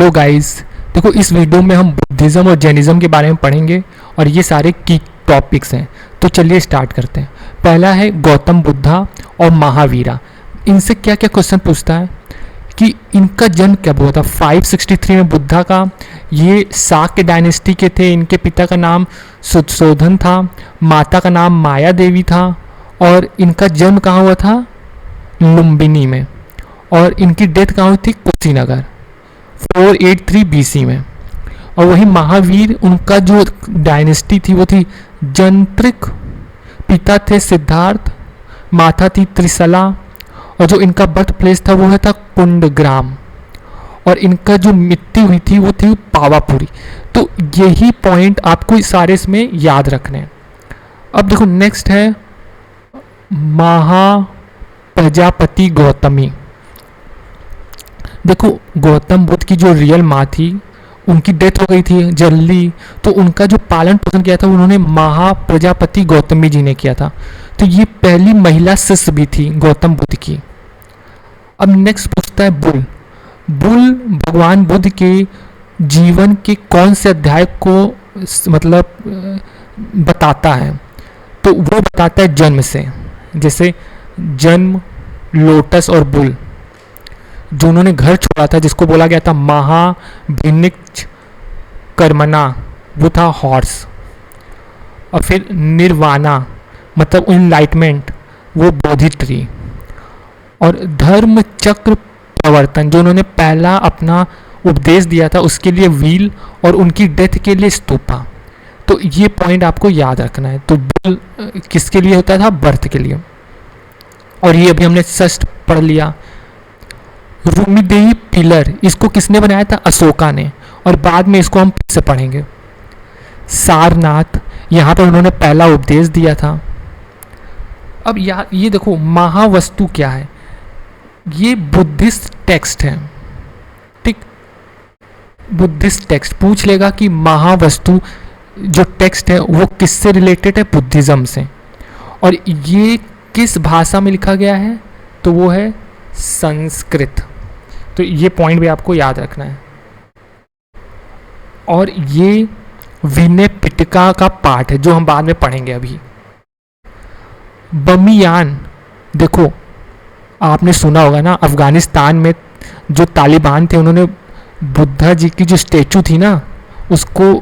Hello guys, देखो इस video में हम बुद्धिज़्म और जैनिज़्म के बारे में पढ़ेंगे और ये सारे की टॉपिक्स हैं। तो चलिए स्टार्ट करते हैं। पहला है गौतम बुद्धा और महावीरा। इनसे क्या क्या क्वेश्चन पूछता है कि इनका जन्म कब हुआ था। 563 में बुद्धा का, ये शाक्य डायनेस्टी के थे। इनके पिता का नाम सुधोधन था, माता का नाम माया देवी था और इनका जन्म कहाँ हुआ था, लुम्बिनी में। और इनकी डेथ कहाँ हुई थी, कुशीनगर 483 BC में। और वही महावीर, उनका जो डायनेस्टी थी वो थी जंत्रिक। पिता थे सिद्धार्थ, माता थी त्रिशला और जो इनका बर्थ प्लेस था वो था कुंडग्राम। और इनका जो मृत्यु हुई थी वो थी पावापुरी। तो यही पॉइंट आपको सारे इसमें याद रखने हैं। अब देखो नेक्स्ट है महाप्रजापति गौतमी। देखो गौतम बुद्ध की जो रियल माँ थी उनकी डेथ हो गई थी जल्दी, तो उनका जो पालन पोषण किया था उन्होंने महाप्रजापति गौतमी जी ने किया था। तो ये पहली महिला शिष्य भी थी गौतम बुद्ध की। अब नेक्स्ट पूछता है बुल। बुल भगवान बुद्ध के जीवन के कौन से अध्याय को मतलब बताता है, तो वो बताता है जन्म से। जैसे जन्म, लोटस और बुल, जो उन्होंने घर छोड़ा था जिसको बोला गया था महाभिनिच कर्मणा, वो था हॉर्स। और फिर निर्वाणा मतलब इनलाइटमेंट, वो बोधि ट्री। और धर्म चक्र प्रवर्तन, जो उन्होंने पहला अपना उपदेश दिया था उसके लिए व्हील, और उनकी डेथ के लिए स्तूपा। तो ये पॉइंट आपको याद रखना है। तो बुल किसके लिए होता था, बर्थ के लिए। और ये अभी हमने षष्ठ पढ़ लिया। रूमीदेही पिलर, इसको किसने बनाया था, अशोका ने। और बाद में इसको हम फिर से पढ़ेंगे। सारनाथ, यहाँ पर उन्होंने पहला उपदेश दिया था। अब ये देखो महावस्तु क्या है, ये बुद्धिस्ट टेक्स्ट है। ठीक, बुद्धिस्ट टेक्स्ट पूछ लेगा कि महावस्तु जो टेक्स्ट है वो किससे रिलेटेड है, बुद्धिज्म से। और ये किस भाषा में लिखा गया है, तो वो है संस्कृत। तो ये पॉइंट भी आपको याद रखना है। और ये विनय पिटका का पार्ट है जो हम बाद में पढ़ेंगे। अभी बमियान, देखो आपने सुना होगा ना, अफगानिस्तान में जो तालिबान थे उन्होंने बुद्धा जी की जो स्टेचू थी ना उसको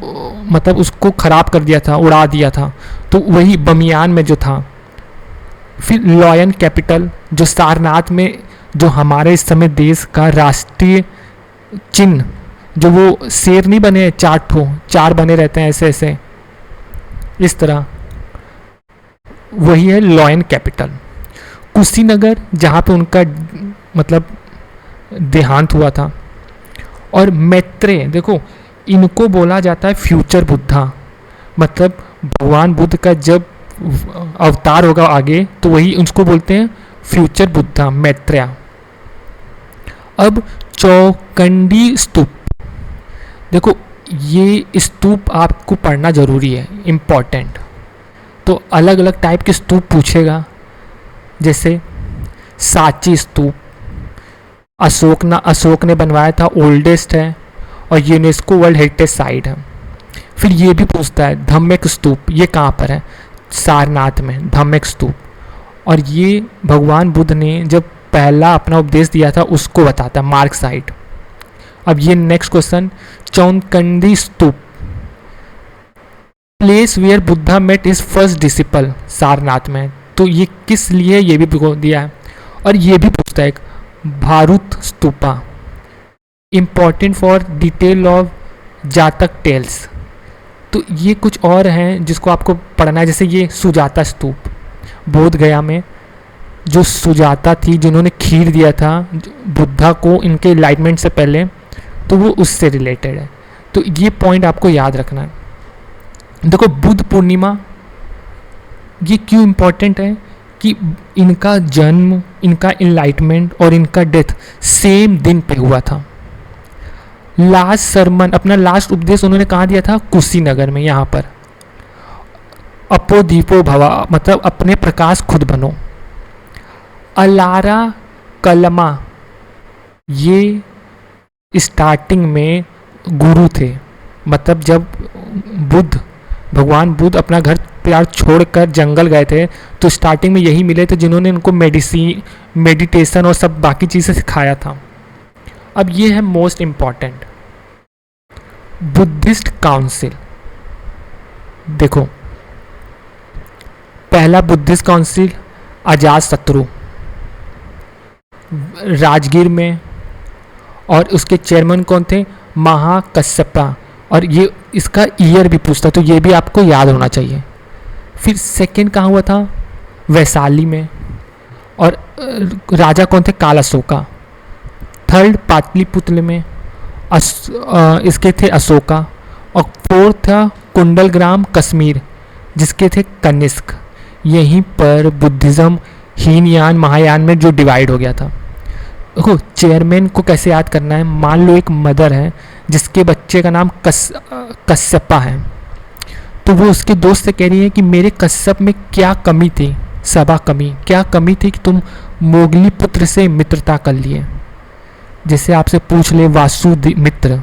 मतलब उसको खराब कर दिया था, उड़ा दिया था। तो वही बमियान में जो था। फिर लॉयन कैपिटल, जो सारनाथ में, जो हमारे इस समय देश का राष्ट्रीय चिन्ह, जो वो शेर नहीं बने, चार बने रहते हैं ऐसे ऐसे इस तरह, वही है लॉयन कैपिटल। कुशीनगर, जहाँ पे उनका मतलब देहांत हुआ था। और मैत्रेय, देखो इनको बोला जाता है फ्यूचर बुद्धा, मतलब भगवान बुद्ध का जब अवतार होगा आगे तो वही उसको बोलते हैं फ्यूचर बुद्धा, मैत्रेय। अब चौकंडी स्तूप, देखो ये स्तूप आपको पढ़ना जरूरी है, इम्पॉर्टेंट। तो अलग अलग टाइप के स्तूप पूछेगा, जैसे सांची स्तूप, अशोक ने बनवाया था, ओल्डेस्ट है और यूनेस्को वर्ल्ड हेरिटेज साइट है। फिर ये भी पूछता है धम्मिक स्तूप, ये कहाँ पर है, सारनाथ में धम्मिक स्तूप। और ये भगवान बुद्ध ने जब पहला अपना उपदेश दिया था उसको बताता है, मार्क साइट। अब ये next question, Chaukhandi Stupa, place where Buddha met is first disciple, Sarnath में। तो ये किस लिए, ये भी दिया है। और ये भी पूछता है एक Bharhut stupa, important for detail of Jataka tales. तो ये कुछ और हैं जिसको आपको पढ़ना है। जैसे ये सुजाता स्तूप, बोध गया में जो सुजाता थी जिन्होंने खीर दिया था बुद्धा को इनके इनलाइटमेंट से पहले, तो वो उससे रिलेटेड है। तो ये पॉइंट आपको याद रखना है। देखो बुद्ध पूर्णिमा, ये क्यों इम्पोर्टेंट है कि इनका जन्म, इनका इनलाइटमेंट और इनका डेथ सेम दिन पे हुआ था। लास्ट सरमन, अपना लास्ट उपदेश उन्होंने कहाँ दिया था, कुशीनगर में, यहाँ पर। अपो दीपो भवा, मतलब अपने प्रकाश खुद बनो। अलारा कलमा, ये स्टार्टिंग में गुरु थे। मतलब जब भगवान बुद्ध अपना घर प्यार छोड़कर जंगल गए थे तो स्टार्टिंग में यही मिले थे जिन्होंने उनको मेडिटेशन और सब बाकी चीज़ें सिखाया था। अब ये है मोस्ट इम्पॉर्टेंट, बुद्धिस्ट काउंसिल। देखो, पहला बुद्धिस्ट काउंसिल अजात शत्रु राजगीर में, और उसके चेयरमैन कौन थे? महाकश्यपा। और ये इसका ईयर भी पूछता, तो ये भी आपको याद होना चाहिए। फिर सेकंड कहाँ हुआ था? वैशाली में। और राजा कौन थे? काल अशोका। थर्ड पाटलिपुत्र में इसके थे अशोका। और फोर्थ था कुंडलग्राम कश्मीर, जिसके थे कनिष्क। यहीं पर बुद्धिज़्म हीनयान महायान में जो डिवाइड हो गया था। देखो, चेयरमैन को कैसे याद करना है। मान लो एक मदर है जिसके बच्चे का नाम कश्यपा है, तो वो उसके दोस्त से कह रही है कि मेरे कश्यप में क्या कमी थी, सबा कमी, क्या कमी थी कि तुम मोगली पुत्र से मित्रता कर लिए। जैसे आपसे पूछ ले वासुमित्र।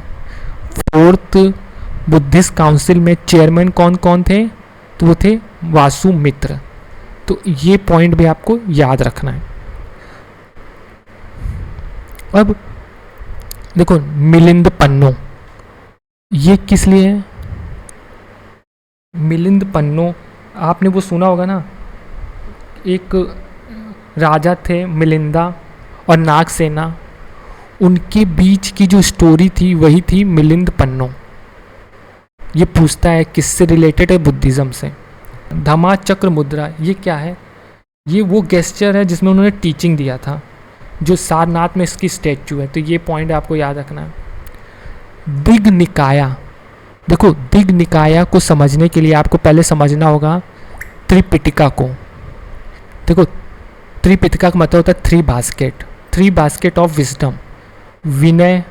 फोर्थ बुद्धिस्ट काउंसिल में चेयरमैन कौन कौन थे? तो वो थे वासुमित्र। तो ये पॉइंट भी आपको याद रखना है। अब देखो, मिलिंद पन्नो, ये किस लिए है? मिलिंद पन्नो, आपने वो सुना होगा ना, एक राजा थे मिलिंदा और नागसेना, उनके बीच की जो स्टोरी थी वही थी मिलिंद पन्नो। ये पूछता है किससे रिलेटेड है? बुद्धिज़्म से। धम्मा चक्र मुद्रा, ये क्या है? ये वो गेस्चर है जिसमें उन्होंने टीचिंग दिया था, जो सारनाथ में इसकी स्टैचू है। तो ये पॉइंट आपको याद रखना है। दिग् निकाया, देखो दिग् निकाया को समझने के लिए आपको पहले समझना होगा त्रिपिटिका को। देखो, त्रिपिटिका का मतलब होता है थ्री बास्केट ऑफ विजडम, विनय,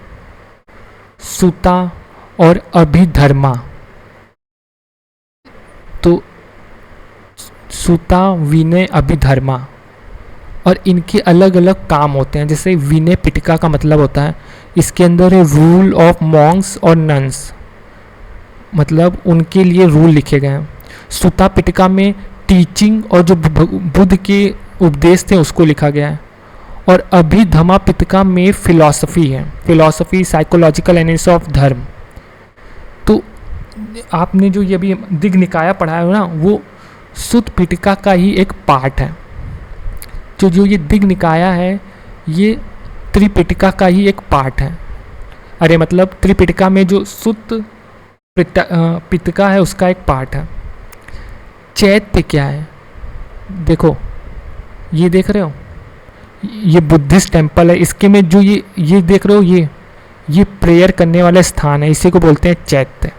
सुता और अभिधर्मा। तो सुता, विनय, अभिधर्मा, और इनके अलग अलग काम होते हैं। जैसे विनय पिटका का मतलब होता है इसके अंदर है रूल ऑफ मॉन्क्स और नन्स, मतलब उनके लिए रूल लिखे गए हैं। सुता पिटका में टीचिंग और जो बुद्ध के उपदेश थे उसको लिखा गया है। और अभिधम्मा पिटका में फिलॉसफी है, फिलॉसफी, साइकोलॉजिकल एनालिसिस ऑफ धर्म। तो आपने जो ये अभी दिग् निकाया पढ़ा है ना, वो सुत पिटका का ही एक पार्ट है। जो ये दिग् निकाया है ये त्रिपिटका का ही एक पार्ट है। अरे मतलब त्रिपिटका में जो सुत पिटका है उसका एक पार्ट है। चैत्य क्या है? देखो, ये देख रहे हो, ये बुद्धिस्ट टेम्पल है। इसके में जो ये देख रहे हो, ये प्रेयर करने वाला स्थान है, इसी को बोलते हैं चैत्य।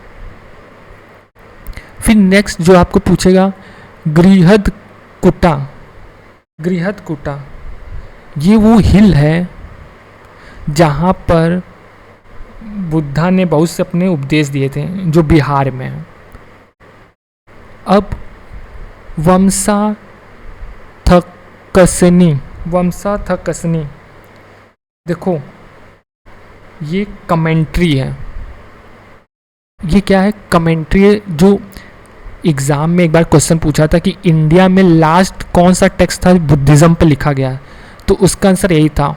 फिर नेक्स्ट जो आपको पूछेगा, गृहदकुटा, ये वो हिल है जहाँ पर बुद्धा ने बहुत से अपने उपदेश दिए थे, जो बिहार में है। अब वमसाथकसनी, देखो ये कमेंट्री है। ये क्या है? कमेंट्री है। जो एग्ज़ाम में एक बार क्वेश्चन पूछा था कि इंडिया में लास्ट कौन सा टेक्स्ट था बुद्धिज़्म पे लिखा गया, तो उसका आंसर यही था,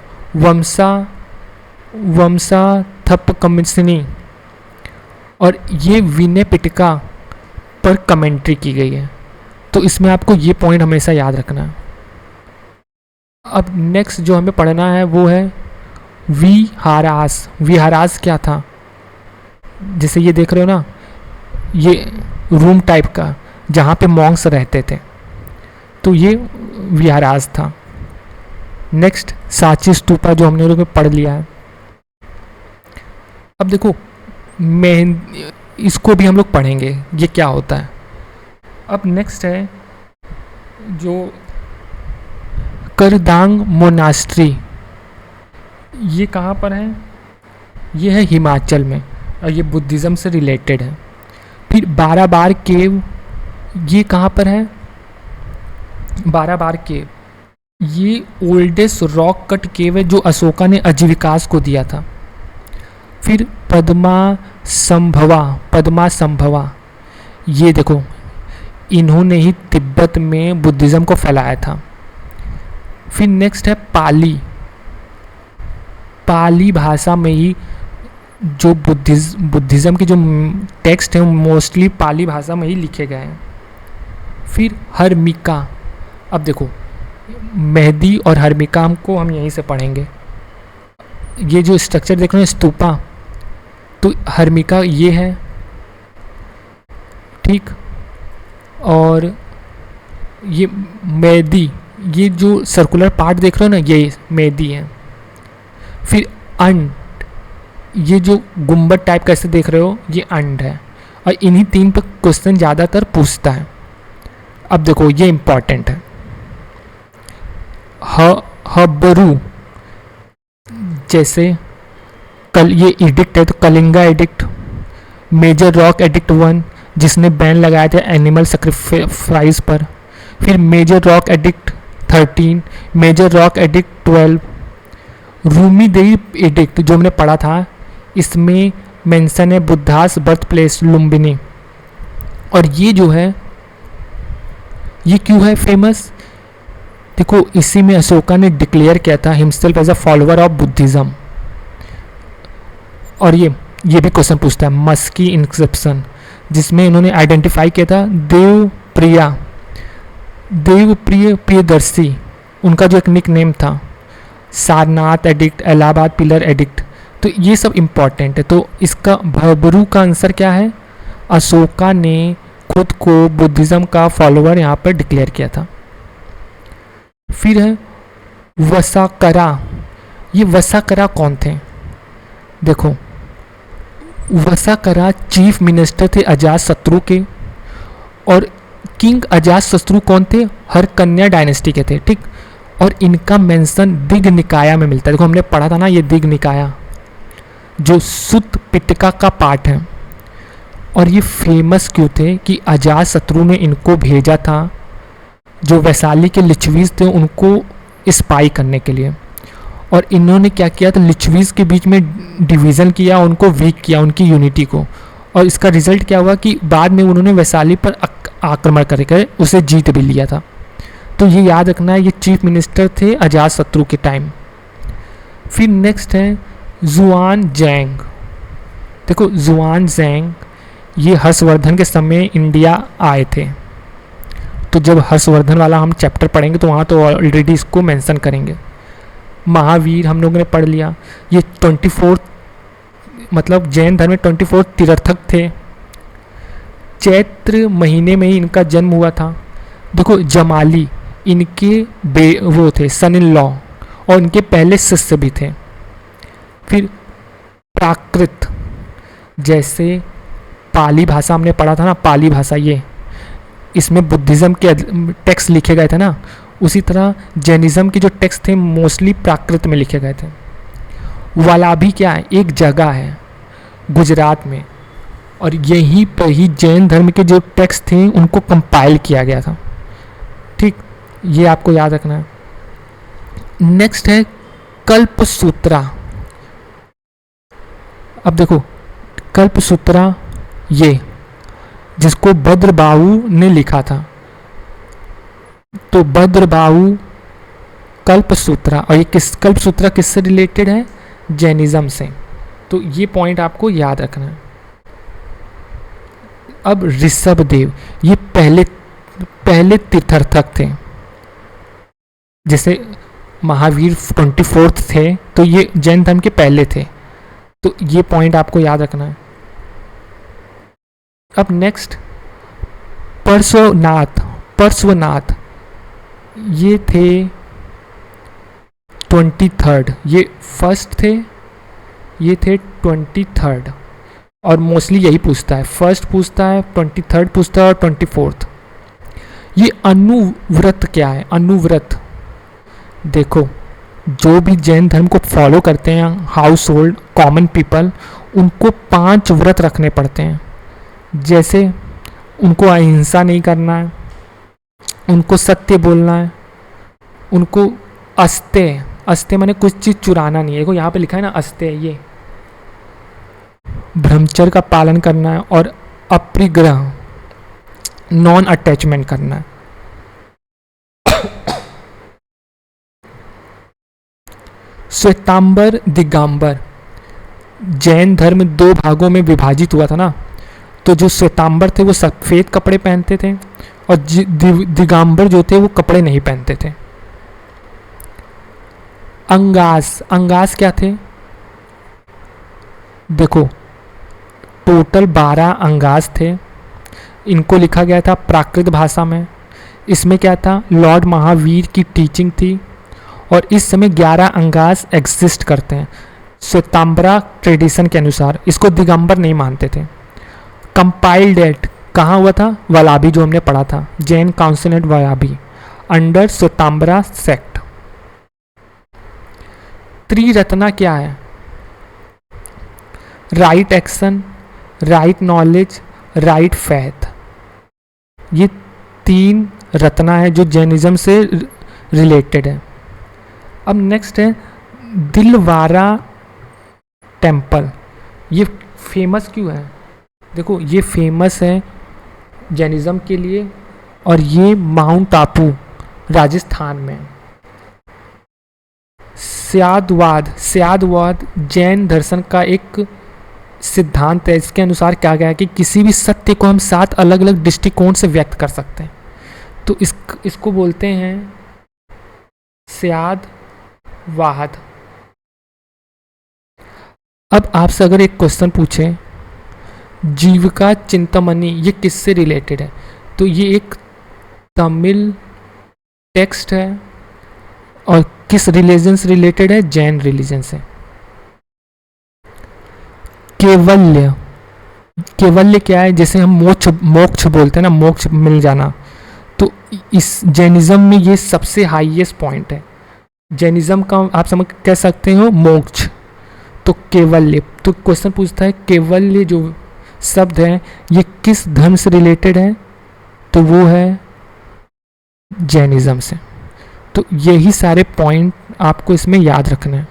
वमसाथकसनी। और ये विनय पिटका पर कमेंट्री की गई है। तो इसमें आपको ये पॉइंट हमेशा याद रखना है। अब नेक्स्ट जो हमें पढ़ना है वो है विहारास क्या था? जैसे ये देख रहे हो ना, ये रूम टाइप का जहाँ पे मॉन्क्स रहते थे, तो ये विहारास था। नेक्स्ट सांची स्तूपा, जो हमने लोग पढ़ लिया है। अब देखो, इसको भी हम लोग पढ़ेंगे ये क्या होता है। अब नेक्स्ट है जो करदांग मोनास्ट्री, ये कहाँ पर है? ये है हिमाचल में और ये बुद्धिज़्म से रिलेटेड है। फिर बाराबार केव, ये कहाँ पर है? बाराबार केव, ये ओल्डेस्ट रॉक कट केव है जो अशोका ने अजीविकास को दिया था। फिर पद्मा संभवा, ये देखो इन्होंने ही तिब्बत में बुद्धिज़्म को फैलाया था। फिर नेक्स्ट है पाली। पाली भाषा में ही जो बुद्धिज़्म के जो टेक्स्ट हैं मोस्टली पाली भाषा में ही लिखे गए हैं। फिर हर्मिका, अब देखो मेहदी और हर्मिका को हम यहीं से पढ़ेंगे। ये जो स्ट्रक्चर देख रहे हैं स्तूपा, तो हर्मिका ये है, ठीक। और ये मेहदी, ये जो सर्कुलर पार्ट देख रहे हो ना, ये मेहदी है। फिर अंड, ये जो गुंबद टाइप कैसे देख रहे हो, ये अंड है। और इन्हीं तीन पर क्वेश्चन ज़्यादातर पूछता है। अब देखो ये इंपॉर्टेंट है। हबरू, जैसे कल ये एडिक्ट है तो Kalinga edict, major rock edict 1 जिसने बैन लगाया था एनिमल सेक्रीफाइस पर। फिर major rock edict 13, major rock edict 12, Rummindei edict जो हमने पढ़ा था, इसमें मेंशन है बुद्धास बर्थ प्लेस लुम्बिनी। और ये जो है ये क्यों है फेमस, देखो इसी में अशोका ने डिक्लेयर किया था himself as a follower of Buddhism. और ये भी क्वेश्चन पूछता है मस्की इंस्क्रिप्शन, जिसमें इन्होंने आइडेंटिफाई किया था देवप्रिय प्रियदर्शी, उनका जो एक निक नेम था। Sarnath addict, Allahabad pillar addict, तो ये सब इम्पॉर्टेंट है। तो इसका भबरू का आंसर क्या है, अशोका ने खुद को बुद्धिज़्म का फॉलोअर यहाँ पर डिक्लेयर किया था। फिर है वसाकरा, ये वसाकरा कौन थे, देखो वसाकरा चीफ मिनिस्टर थे अजातशत्रु के। और किंग अजातशत्रु कौन थे, हरकन्या डायनेस्टी के थे, ठीक। और इनका मेंशन दिग्निकाया में मिलता है। देखो हमने पढ़ा था ना ये दिग्निकाया जो सुत्त पिटका का पार्ट है। और ये फेमस क्यों थे कि अजातशत्रु ने इनको भेजा था जो वैशाली के लिच्छवीज थे उनको स्पाई करने के लिए। और इन्होंने क्या किया था, लिच्छवीज के बीच में डिवीज़न किया, उनको वीक किया, उनकी यूनिटी को। और इसका रिजल्ट क्या हुआ कि बाद में उन्होंने वैशाली पर आक्रमण करके उसे जीत भी लिया था। तो ये याद रखना है, ये चीफ मिनिस्टर थे अजातशत्रु के टाइम। फिर नेक्स्ट है जुआन जैंग। देखो जुआन जैंग ये हर्षवर्धन के समय इंडिया आए थे। तो जब हर्षवर्धन वाला हम चैप्टर पढ़ेंगे तो वहाँ तो ऑलरेडी इसको मेंशन करेंगे। महावीर हम लोगों ने पढ़ लिया। ये 24 मतलब जैन धर्म में 24 तीर्थक थे। चैत्र महीने में ही इनका जन्म हुआ था। देखो जमाली इनके वो थे सन इन लॉ, और इनके पहले शिष्य भी थे। फिर प्राकृत, जैसे पाली भाषा हमने पढ़ा था ना, पाली भाषा ये इसमें बुद्धिज़्म के टेक्स्ट लिखे गए थे ना, उसी तरह जैनिज़्म के जो टेक्स्ट थे मोस्टली प्राकृत में लिखे गए थे। वालाभी क्या है, एक जगह है गुजरात में, और यहीं पर ही जैन धर्म के जो टेक्स्ट थे उनको कंपाइल किया गया था, ठीक। ये आपको याद रखना है। नेक्स्ट है कल्पसूत्रा। अब देखो कल्पसूत्रा ये जिसको भद्रबाहु ने लिखा था, तो भद्रबाहु कल्पसूत्रा, और ये कल्पसूत्रा किससे रिलेटेड है, जैनिज्म से। तो ये पॉइंट आपको याद रखना है। अब ऋषभदेव ये पहले तीर्थक थे, जैसे महावीर 24 थे तो ये जैन धर्म के पहले थे। तो ये पॉइंट आपको याद रखना है। अब नेक्स्ट पार्श्वनाथ ये थे 23rd, ये फर्स्ट थे, ये थे 23rd। और मोस्टली यही पूछता है, फर्स्ट पूछता है, 23rd पूछता है और 24th। ये अनुव्रत क्या है, अनुव्रत देखो जो भी जैन धर्म को फॉलो करते हैं हाउस होल्ड कॉमन पीपल, उनको 5 व्रत रखने पड़ते हैं। जैसे उनको अहिंसा नहीं करना है, उनको सत्य बोलना है, उनको अस्तेय माने कुछ चीज़ चुराना नहीं है। देखो यहाँ पे लिखा है ना अस्तेय, ये ब्रह्मचर्य का पालन करना है और अपरिग्रह नॉन अटैचमेंट करना है। श्वेतांबर दिगंबर, जैन धर्म दो भागों में विभाजित हुआ था ना, तो जो श्वेतांबर थे वो सफ़ेद कपड़े पहनते थे और दिगंबर जो थे वो कपड़े नहीं पहनते थे। अंगास, अंगास क्या थे? देखो टोटल 12 अंगास थे, इनको लिखा गया था प्राकृत भाषा में। इसमें क्या था, लॉर्ड महावीर की टीचिंग थी और इस समय 11 अंगास एग्जिस्ट करते हैं श्वेतांबरा ट्रेडिशन के अनुसार। इसको दिगंबर नहीं मानते थे। कंपाइल्ड एट कहाँ हुआ था? वलाबी, जो हमने पढ़ा था, Jain council at Valabhi under Shvetambara sect. Triratna क्या है? Right action, right knowledge, right faith. ये 3 रत्ना है जो जैनिज्म से रिलेटेड है। अब नेक्स्ट है दिलवारा टेम्पल। ये फेमस क्यों है? देखो ये फेमस है जैनिज्म के लिए और ये माउंट आबू राजस्थान में। स्यादवाद, स्यादवाद जैन दर्शन का एक सिद्धांत है। इसके अनुसार क्या गया है कि किसी भी सत्य को हम 7 अलग अलग दृष्टिकोण से व्यक्त कर सकते हैं, तो इसको बोलते हैं स्यादवाद। अब आपसे अगर एक क्वेश्चन पूछे जीविका चिंतामणि ये किससे रिलेटेड है, तो ये एक तमिल टेक्स्ट है और किस रिलीजन से रिलेटेड है? जैन रिलीजन से। केवल्य, केवल्य क्या है? जैसे हम मोक्ष बोलते हैं ना, मोक्ष मिल जाना, तो इस जैनिज्म में ये सबसे हाईएस्ट पॉइंट है। जैनिज्म का आप समझ कह सकते हो मोक्ष। तो केवल्य, तो क्वेश्चन पूछता है केवल्य जो शब्द है ये किस धर्म से रिलेटेड है, तो वो है जैनिज्म से। तो यही सारे पॉइंट आपको इसमें याद रखने हैं।